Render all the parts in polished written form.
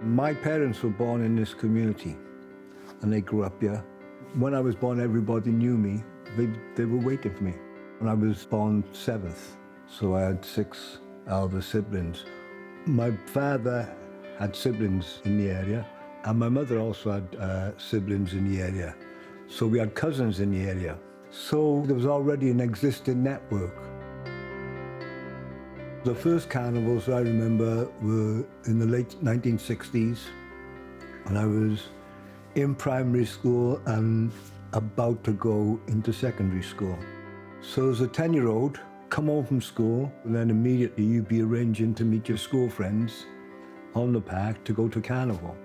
My parents were born in this community and they grew up here. When I was born, everybody knew me. They were waiting for me. When I was born 7th, so I had 6 elder siblings. My father had siblings in the area, and my mother also had siblings in the area. So we had cousins in the area. So there was already an existing network. The first carnivals I remember were in the late 1960s, and I was in primary school and about to go into secondary school. So as a 10-year-old, come home from school, and then immediately you'd be arranging to meet your school friends on the park to go to carnival.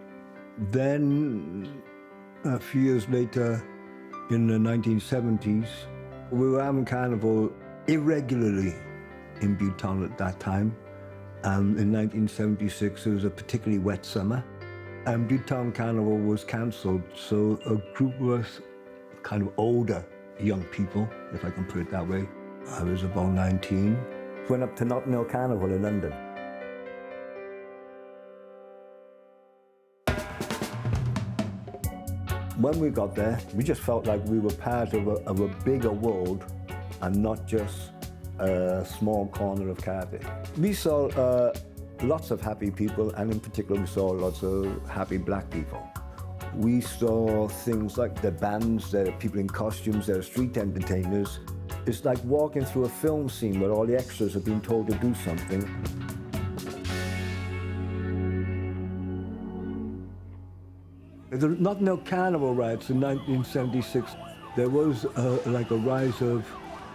Then, a few years later, in the 1970s, we were having carnival irregularly in Butetown at that time. And in 1976, it was a particularly wet summer, and Butetown Carnival was cancelled. So a group of us, kind of older young people, if I can put it that way, I was about 19, went up to Notting Hill Carnival in London. When we got there, we just felt like we were part of a bigger world and not just a small corner of Cardiff. We saw lots of happy people, and in particular we saw lots of happy black people. We saw things like the bands, there are people in costumes, there are street entertainers. It's like walking through a film scene where all the extras have been told to do something. The Notting Hill Carnival riots in 1976, there was like a rise of,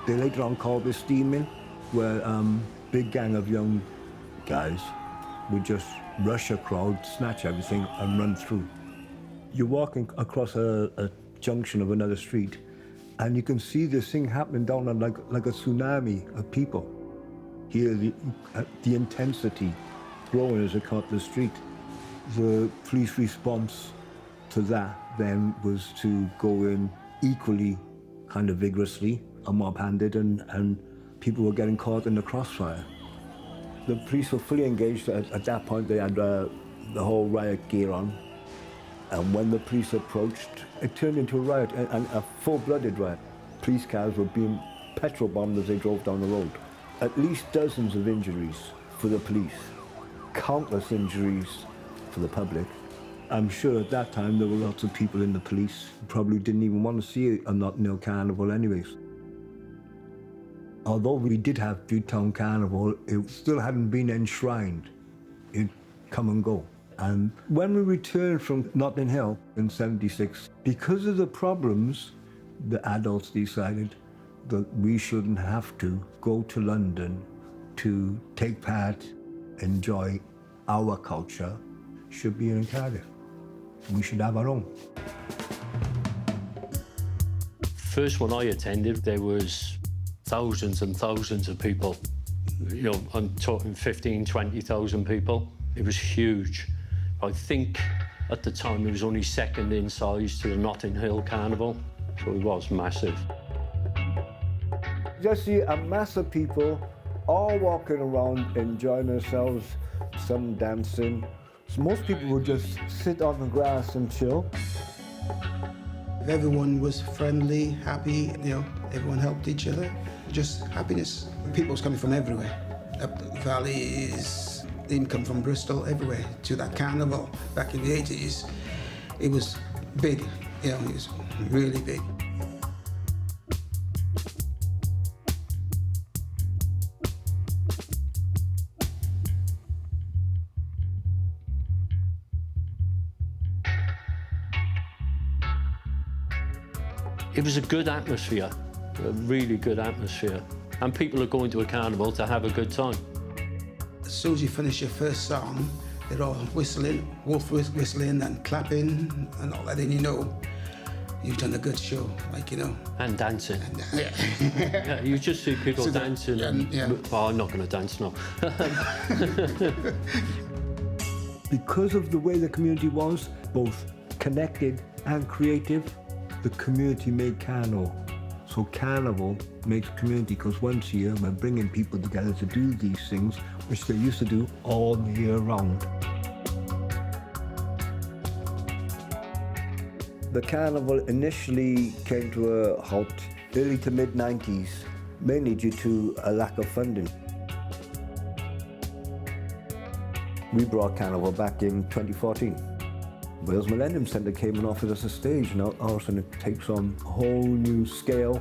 they later on called this steaming, where big gang of young guys would just rush a crowd, snatch everything and run through. You're walking across a junction of another street and you can see this thing happening down on like a tsunami of people. Hear the intensity growing as it caught the street. The police response to that then was to go in equally kind of vigorously, a mob-handed, and people were getting caught in the crossfire. The police were fully engaged. At that point, they had the whole riot gear on. And when the police approached, it turned into a riot, and a full-blooded riot. Police cars were being petrol bombed as they drove down the road. At least dozens of injuries for the police, countless injuries for the public. I'm sure at that time there were lots of people in the police who probably didn't even want to see a Notting Hill Carnival anyways. Although we did have Butetown Carnival, it still hadn't been enshrined. It'd come and go. And when we returned from Notting Hill in '76, because of the problems, the adults decided that we shouldn't have to go to London to take part, enjoy our culture, should be in Cardiff. We should have our own. First one I attended, there was thousands and thousands of people. You know, I'm talking 15, 20,000 people. It was huge. I think at the time it was only second in size to the Notting Hill Carnival, so it was massive. Just see a mass of people all walking around enjoying themselves, some dancing. So most people would just sit on the grass and chill. Everyone was friendly, happy, you know, everyone helped each other. Just happiness. People was coming from everywhere. Up the valleys, they even come from Bristol, everywhere, to that carnival back in the 80s. It was big, you know, it was really big. It was a good atmosphere, a really good atmosphere. And people are going to a carnival to have a good time. As soon as you finish your first song, they're all whistling, wolf whistling and clapping and all that, and you know you've done a good show, like, you know. And dancing. Yeah, you just see people so dancing. Oh, I'm not going to dance now. Because of the way the community was, both connected and creative, the community made carnival. So carnival makes community, because once a year we're bringing people together to do these things, which they used to do all year round. The carnival initially came to a halt early to mid-90s, mainly due to a lack of funding. We brought Carnival back in 2014. Wales Millennium Centre came and offered us a stage, and all of a sudden it takes on a whole new scale.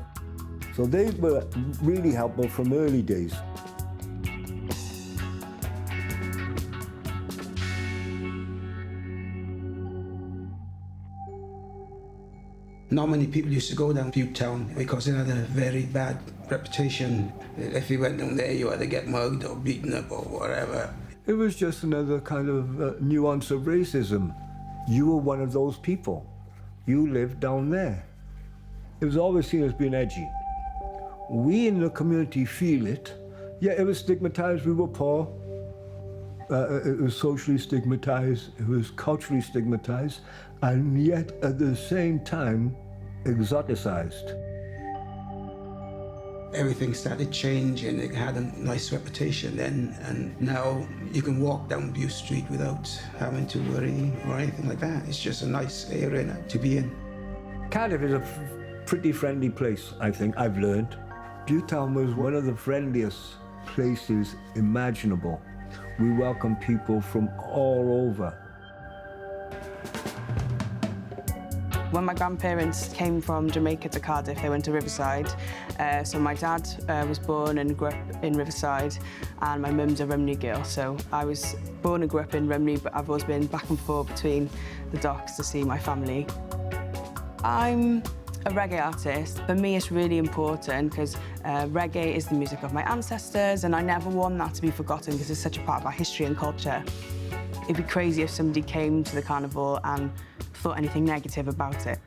So they were really helpful from early days. Not many people used to go down Butetown because it had a very bad reputation. If you went down there, you either get mugged or beaten up or whatever. It was just another kind of nuance of racism. You were one of those people. You lived down there. It was always seen as being edgy. We in the community feel it. Yeah, it was stigmatized. We were poor. It was socially stigmatized. It was culturally stigmatized. And yet, at the same time, exoticized. Everything started changing. It had a nice reputation then, and now you can walk down Bute Street without having to worry or anything like that. It's just a nice area now to be in. Cardiff is a pretty friendly place, I think, I've learned. Butetown was one of the friendliest places imaginable. We welcome people from all over. When my grandparents came from Jamaica to Cardiff, they went to Riverside. So my dad was born and grew up in Riverside, and my mum's a Rumney girl. So I was born and grew up in Rumney, but I've always been back and forth between the docks to see my family. I'm a reggae artist. For me, it's really important because reggae is the music of my ancestors, and I never want that to be forgotten because it's such a part of our history and culture. It'd be crazy if somebody came to the carnival and thought anything negative about it.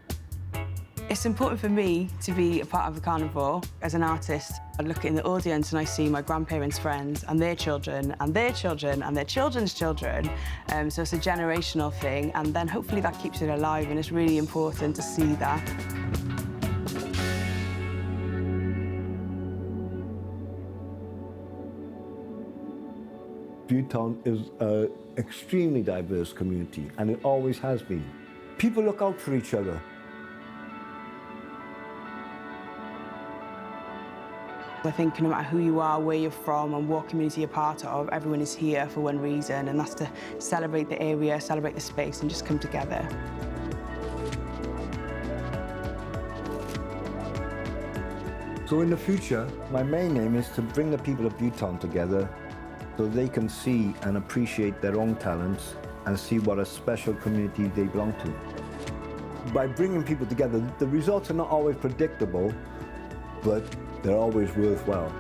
It's important for me to be a part of the carnival. As an artist, I look in the audience and I see my grandparents' friends and their children and their children and their children's children. So it's a generational thing, and then hopefully that keeps it alive, and it's really important to see that. Butetown is an extremely diverse community, and it always has been. People look out for each other. I think no matter who you are, where you're from, and what community you're part of, everyone is here for one reason, and that's to celebrate the area, celebrate the space, and just come together. So in the future, my main aim is to bring the people of Butetown together so they can see and appreciate their own talents and see what a special community they belong to. By bringing people together, the results are not always predictable, but they're always worthwhile.